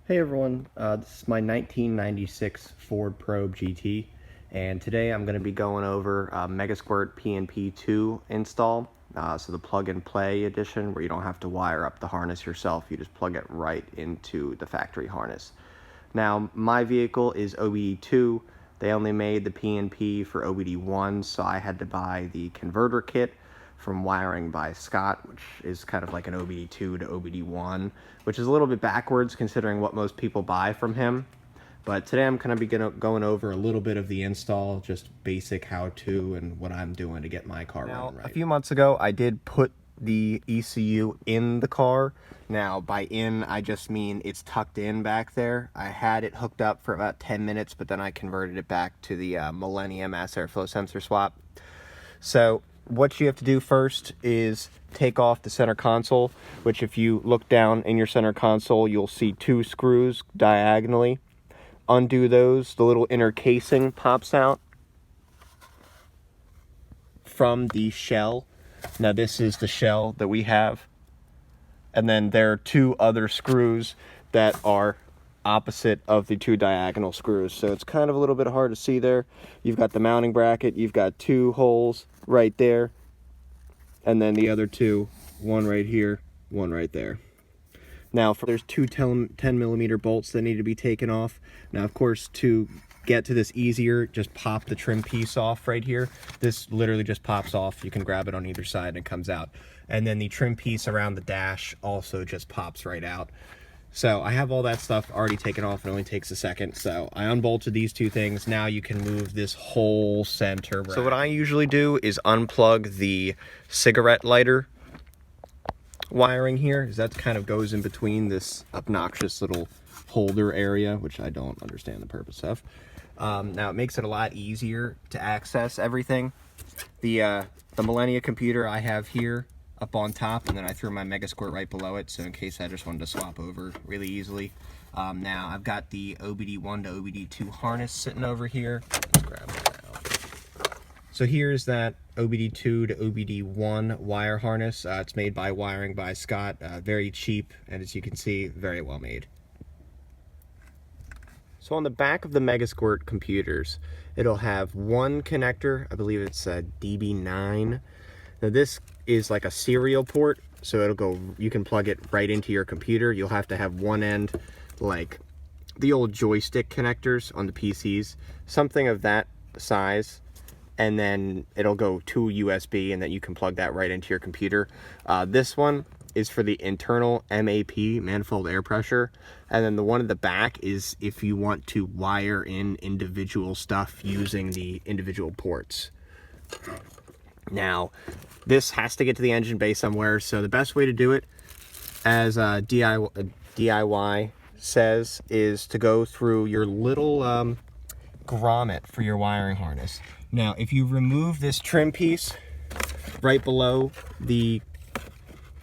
Hey everyone, this is my 1996 Ford Probe GT, and today I'm going to be going over Megasquirt PNP2 install, so the plug-and-play edition where you don't have to wire up the harness yourself, you just plug it right into the factory harness. Now, my vehicle is OBD2, they only made the PNP for OBD1, so I had to buy the converter kit from Wiring by Scott, which is kind of like an OBD2 to OBD1, which is a little bit backwards considering what most people buy from him. But today I'm going to be going over a little bit of the install, just basic how-to and what I'm doing to get my car running right. A few months ago, I did put the ECU in the car. Now, by in, I just mean it's tucked in back there. I had it hooked up for about 10 minutes, but then I converted it back to the Millennium mass airflow sensor swap. So what you have to do first is take off the center console, which if you look down in your center console, you'll see two screws diagonally. Undo those, the little inner casing pops out from the shell. Now this is the shell that we have. And then there are two other screws that are opposite of the two diagonal screws. So it's kind of a little bit hard to see there. You've got the mounting bracket, you've got two holes right there, and then the other two, one right here, one right there. Now there's two 10mm bolts that need to be taken off. Now of course, to get to this easier, just pop the trim piece off right here. This literally just pops off. You can grab it on either side and it comes out. And then the trim piece around the dash also just pops right out. So I have all that stuff already taken off. It only takes a second. So I unbolted these two things. Now you can move this whole center rack. So what I usually do is unplug the cigarette lighter wiring here, because that kind of goes in between this obnoxious little holder area, which I don't understand the purpose of. Now it makes it a lot easier to access everything. The Millennia computer I have here up on top, and then I threw my Megasquirt right below it, so in case I just wanted to swap over really easily. Now I've got the OBD1 to OBD2 harness sitting over here. Let's grab that out. So here's that OBD2 to OBD1 wire harness. It's made by Wiring by Scott, very cheap, and as you can see, very well made. So on the back of the Megasquirt computers, it'll have one connector, I believe it's a DB9. Now this is like a serial port, so it'll go, you can plug it right into your computer. You'll have to have one end like the old joystick connectors on the PCs, something of that size, and then it'll go to USB, and then you can plug that right into your computer. This one is for the internal MAP, manifold air pressure, and then the one at the back is if you want to wire in individual stuff using the individual ports. Now, this has to get to the engine bay somewhere, so the best way to do it, as DIY says, is to go through your little grommet for your wiring harness. Now, if you remove this trim piece right below the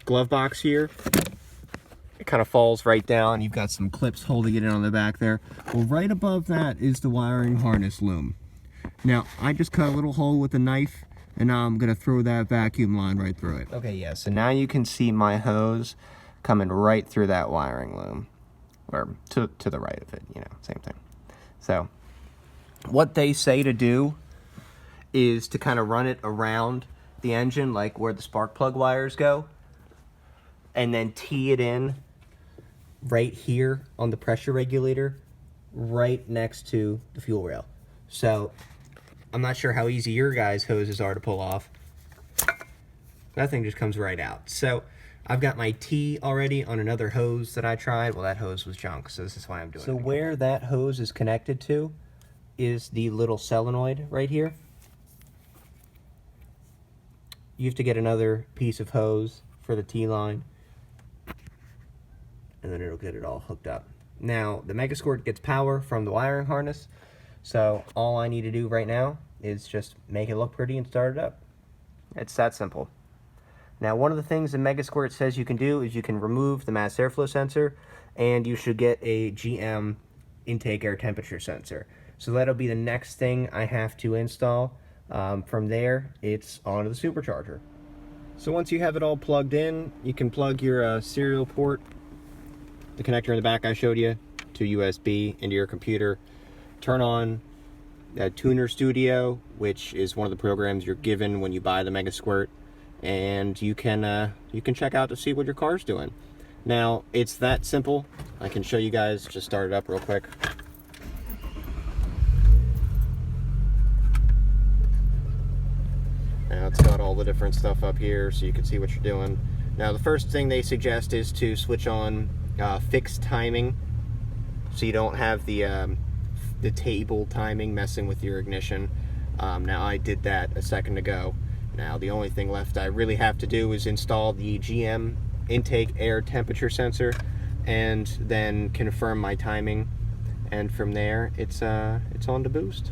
glove box here, it kind of falls right down. You've got some clips holding it in on the back there. Well, right above that is the wiring harness loom. Now, I just cut a little hole with a knife, and now I'm gonna throw that vacuum line right through it. Okay, yeah, so now you can see my hose coming right through that wiring loom, or to the right of it, you know, same thing. So what they say to do is to kind of run it around the engine, like where the spark plug wires go, and then tee it in right here on the pressure regulator, right next to the fuel rail. So I'm not sure how easy your guys' hoses are to pull off. That thing just comes right out. So I've got my T already on another hose that I tried. Well, that hose was junk, so this is why I'm doing it. So where that hose is connected to is the little solenoid right here. You have to get another piece of hose for the T-line, and then it'll get it all hooked up. Now, the Megasquirt gets power from the wiring harness, so all I need to do right now is just make it look pretty and start it up. It's that simple. Now, one of the things the Megasquirt says you can do is you can remove the mass airflow sensor, and you should get a GM intake air temperature sensor. So that'll be the next thing I have to install. From there, it's onto the supercharger. So once you have it all plugged in, you can plug your serial port, the connector in the back I showed you, to USB into your computer. Turn on Tuner Studio, which is one of the programs you're given when you buy the Megasquirt, and you can check out to see what your car's doing. Now, it's that simple. I can show you guys, just start it up real quick. Now it's got all the different stuff up here so you can see what you're doing. Now the first thing they suggest is to switch on fixed timing, so you don't have the table timing messing with your ignition. Now I did that a second ago. Now the only thing left I really have to do is install the GM intake air temperature sensor and then confirm my timing, and from there it's on to boost.